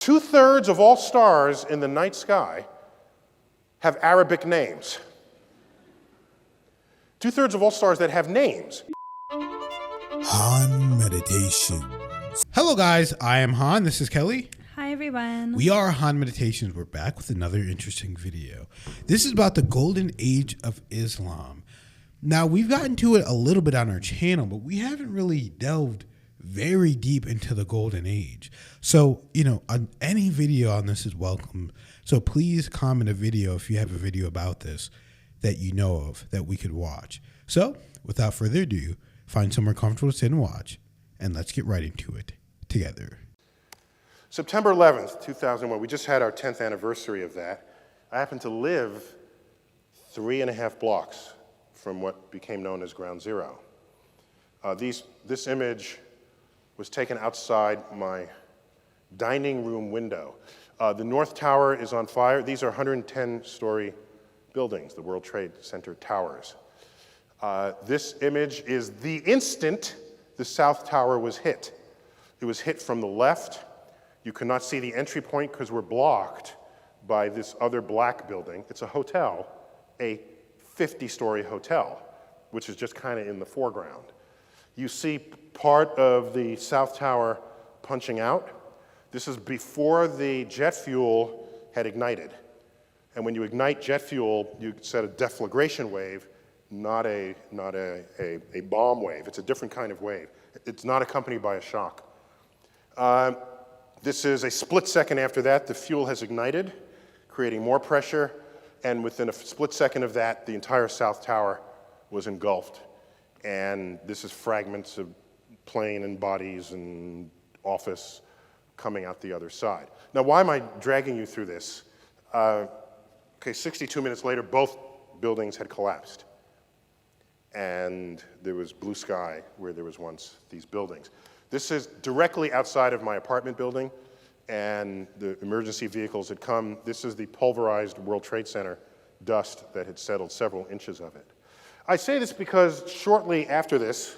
2/3 of all stars in the night sky have Arabic names. 2/3 of all stars that have names. Han Meditations. Hello guys, I am Han, this is Kelly. Hi everyone. We are Han Meditations. We're back with another interesting video. This is about the golden age of Islam. Now, we've gotten to it a little bit on our channel, but we haven't really delved very deep into the golden age. So, any video on this is welcome. So please comment a video if you have a video about this that you know of that we could watch. So, without further ado, find somewhere comfortable to sit and watch, and let's get right into it together. September 11th, 2001, we just had our 10th anniversary of that. I happen to live 3.5 blocks from what became known as Ground Zero. This image was taken outside my dining room window. The North Tower is on fire. These are 110-story buildings, the World Trade Center towers. This image is the instant the South Tower was hit. It was hit from the left. You could not see the entry point because we're blocked by this other black building. It's a hotel, a 50-story hotel, which is just kind of in the foreground. You see part of the South Tower punching out. This is before the jet fuel had ignited. And when you ignite jet fuel, you set a deflagration wave, not a bomb wave. It's a different kind of wave. It's not accompanied by a shock. This is a split second after that. The fuel has ignited, creating more pressure. And within a split second of that, the entire South Tower was engulfed. And this is fragments of plane and bodies and office coming out the other side. Now, why am I dragging you through this? 62 minutes later, both buildings had collapsed. And there was blue sky where there was once these buildings. This is directly outside of my apartment building, and the emergency vehicles had come. This is the pulverized World Trade Center dust that had settled several inches of it. I say this because shortly after this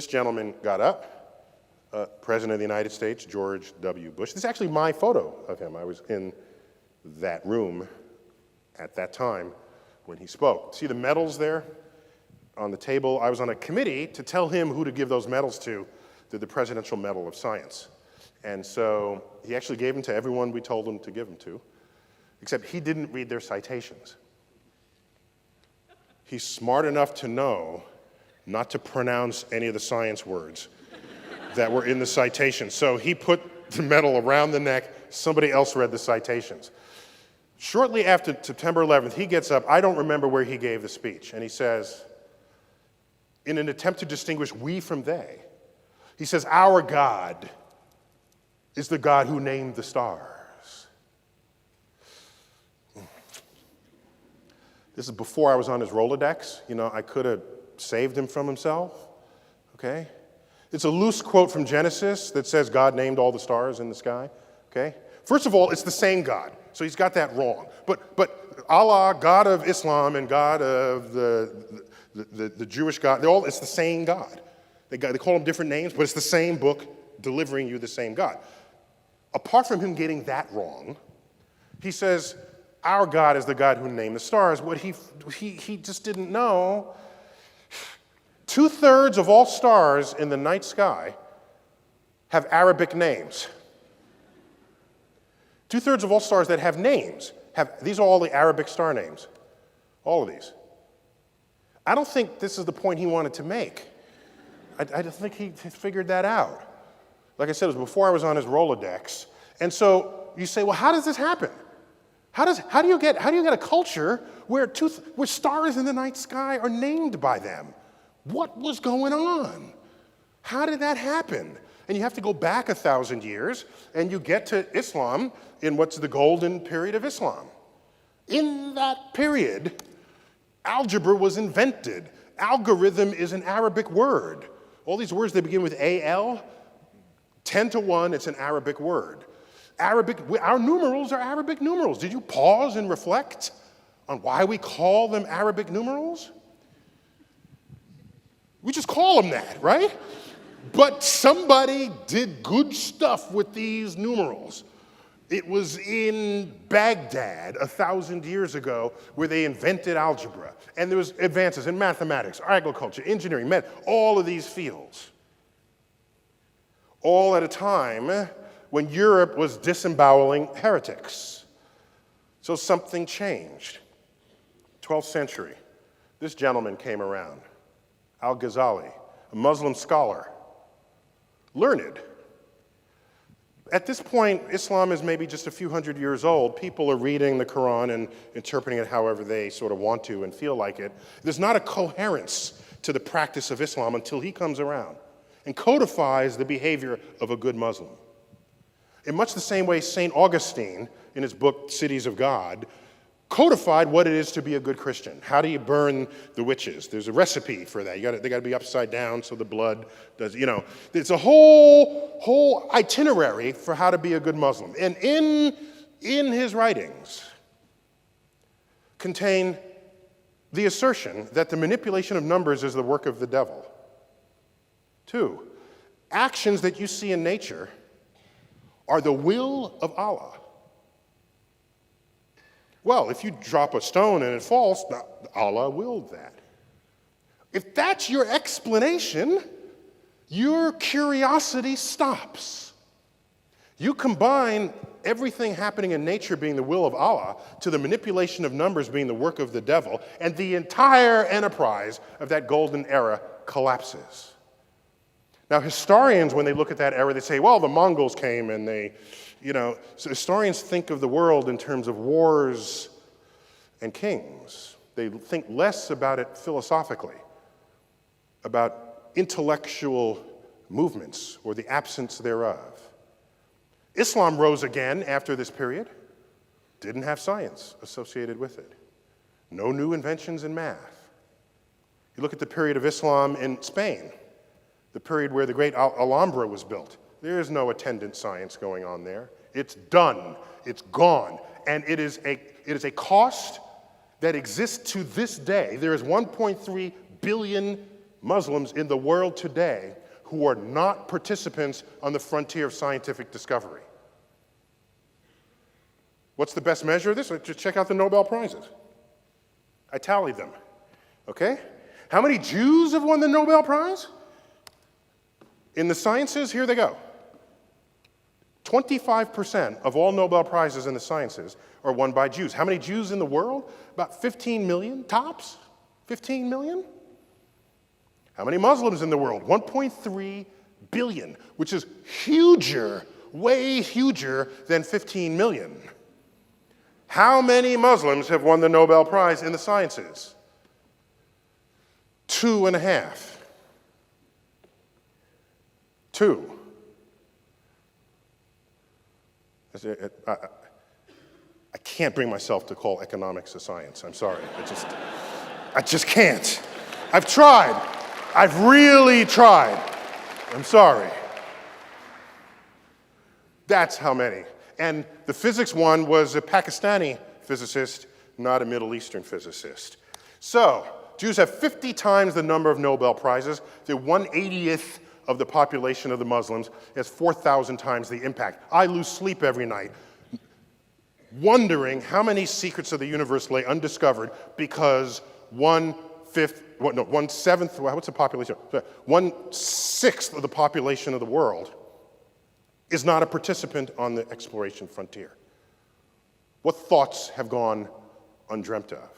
gentleman got up, President of the United States, George W. Bush. This is actually my photo of him. I was in that room at that time when he spoke. See the medals there on the table? I was on a committee to tell him who to give those medals to, the Presidential Medal of Science. And so he actually gave them to everyone we told him to give them to, except he didn't read their citations. He's smart enough to know not to pronounce any of the science words that were in the citation. So he put the medal around the neck. Somebody else read the citations. Shortly after September 11th, he gets up. I don't remember where he gave the speech. And he says, in an attempt to distinguish we from they, he says, our God is the God who named the stars. This is before I was on his Rolodex. I could have saved him from himself, okay? It's a loose quote from Genesis that says God named all the stars in the sky, okay? First of all, it's the same God, so he's got that wrong. But Allah, God of Islam, and God of the Jewish God, it's the same God. They call them different names, but it's the same book delivering you the same God. Apart from him getting that wrong, he says, our God is the God who named the stars. What he just didn't know, 2/3 of all stars in the night sky have Arabic names. 2/3 of all stars that have names, these are all the Arabic star names. All of these. I don't think this is the point he wanted to make. I just think he figured that out. Like I said, it was before I was on his Rolodex. And so you say, well, how does this happen? How do you get a culture where stars in the night sky are named by them? What was going on? How did that happen? And you have to go back 1,000 years, and you get to Islam in what's the golden period of Islam. In that period, algebra was invented. Algorithm is an Arabic word. All these words, they begin with AL. 10 to 1, it's an Arabic word. Our numerals are Arabic numerals. Did you pause and reflect on why we call them Arabic numerals? We just call them that, right? But somebody did good stuff with these numerals. It was in Baghdad 1,000 years ago where they invented algebra. And there was advances in mathematics, agriculture, engineering, all of these fields. All at a time when Europe was disemboweling heretics. So something changed. 12th century, this gentleman came around, Al-Ghazali, a Muslim scholar, learned. At this point, Islam is maybe just a few hundred years old. People are reading the Quran and interpreting it however they sort of want to and feel like it. There's not a coherence to the practice of Islam until he comes around and codifies the behavior of a good Muslim. In much the same way St. Augustine, in his book Cities of God, codified what it is to be a good Christian. How do you burn the witches? There's a recipe for that. They got to be upside down so the blood does, It's a whole itinerary for how to be a good Muslim. And in his writings contain the assertion that the manipulation of numbers is the work of the devil. 2, actions that you see in nature are the will of Allah. Well, if you drop a stone and it falls, Allah willed that. If that's your explanation, your curiosity stops. You combine everything happening in nature being the will of Allah to the manipulation of numbers being the work of the devil, and the entire enterprise of that golden era collapses. Now, historians, when they look at that era, they say, well, the Mongols came and they, so historians think of the world in terms of wars and kings. They think less about it philosophically, about intellectual movements or the absence thereof. Islam rose again after this period, didn't have science associated with it. No new inventions in math. You look at the period of Islam in Spain, the period where the great Alhambra was built. There is no attendant science going on there. It's done. It's gone. And it is a cost that exists to this day. There is 1.3 billion Muslims in the world today who are not participants on the frontier of scientific discovery. What's the best measure of this? Just check out the Nobel Prizes. I tallied them. Okay? How many Jews have won the Nobel Prize? In the sciences, here they go. 25% of all Nobel Prizes in the sciences are won by Jews. How many Jews in the world? About 15 million, tops? 15 million? How many Muslims in the world? 1.3 billion, which is huger, way huger than 15 million. How many Muslims have won the Nobel Prize in the sciences? 2.5. 2. I can't bring myself to call economics a science. I'm sorry. I just can't. I've tried. I've really tried. I'm sorry. That's how many. And the physics one was a Pakistani physicist, not a Middle Eastern physicist. So, Jews have 50 times the number of Nobel Prizes. They're 1/80th of the population of the Muslims. Has 4,000 times the impact. I lose sleep every night wondering how many secrets of the universe lay undiscovered because 1/7, what's the population? 1/6 of the population of the world is not a participant on the exploration frontier. What thoughts have gone undreamt of?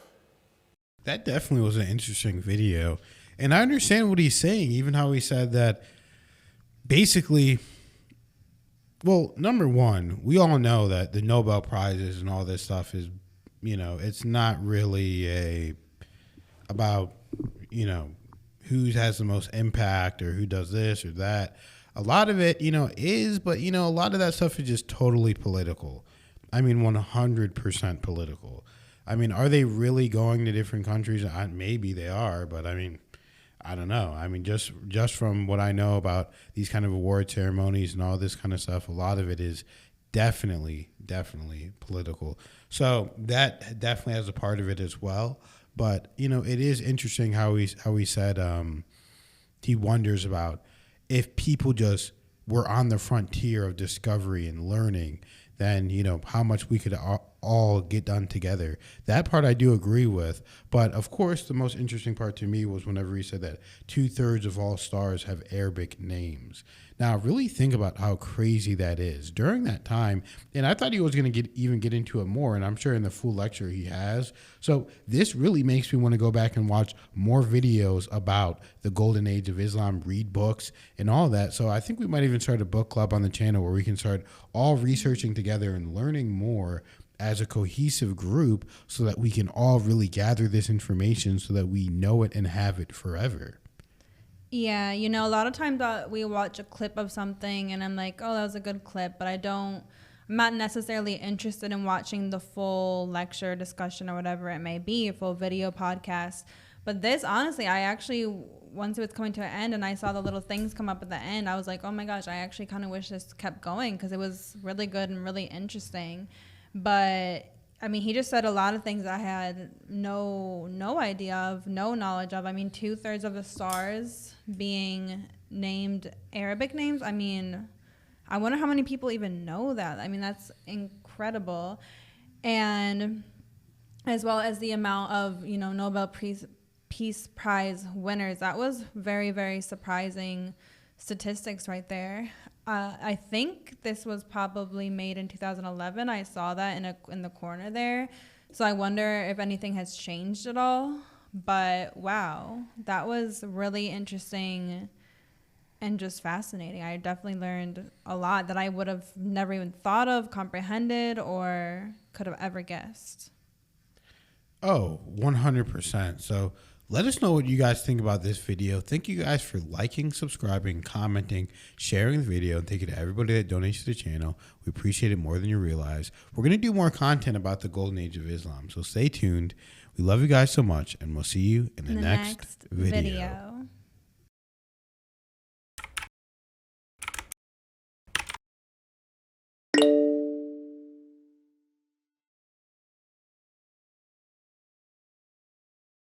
That definitely was an interesting video. And I understand what he's saying, even how he said that basically, well, number one, we all know that the Nobel Prizes and all this stuff is, it's not really about, who has the most impact or who does this or that. A lot of it, is, but, a lot of that stuff is just totally political. 100% political. Are they really going to different countries? Maybe they are, but I don't know. Just from what I know about these kind of award ceremonies and all this kind of stuff, a lot of it is definitely political. So that definitely has a part of it as well. But, it is interesting how he said he wonders about if people just were on the frontier of discovery and learning, than, how much we could all get done together. That part I do agree with. But of course, the most interesting part to me was whenever he said that 2/3 of all stars have Arabic names. Now, really think about how crazy that is. During that time, and I thought he was going to get into it more, and I'm sure in the full lecture he has. So this really makes me want to go back and watch more videos about the golden age of Islam, read books, and all that. So I think we might even start a book club on the channel where we can start all researching together and learning more as a cohesive group so that we can all really gather this information so that we know it and have it forever. Yeah, a lot of times we watch a clip of something and I'm like, oh, that was a good clip, but I'm not necessarily interested in watching the full lecture, discussion, or whatever it may be, a full video podcast. But this, honestly, I actually, once it was coming to an end and I saw the little things come up at the end, I was like, oh my gosh, I actually kind of wish this kept going because it was really good and really interesting. But I mean, he just said a lot of things I had no idea of, no knowledge of. I mean, 2/3 of the stars being named Arabic names. I mean, I wonder how many people even know that. I mean, that's incredible. And as well as the amount of, Nobel Peace Prize winners. That was very, very surprising statistics right there. I think this was probably made in 2011. I saw that in the corner there. So I wonder if anything has changed at all. But wow, that was really interesting and just fascinating. I definitely learned a lot that I would have never even thought of, comprehended, or could have ever guessed. Oh, 100%. So let us know what you guys think about this video. Thank you guys for liking, subscribing, commenting, sharing the video, and thank you to everybody that donates to the channel. We appreciate it more than you realize. We're going to do more content about the golden age of Islam, so stay tuned. We love you guys so much, and we'll see you in the next video.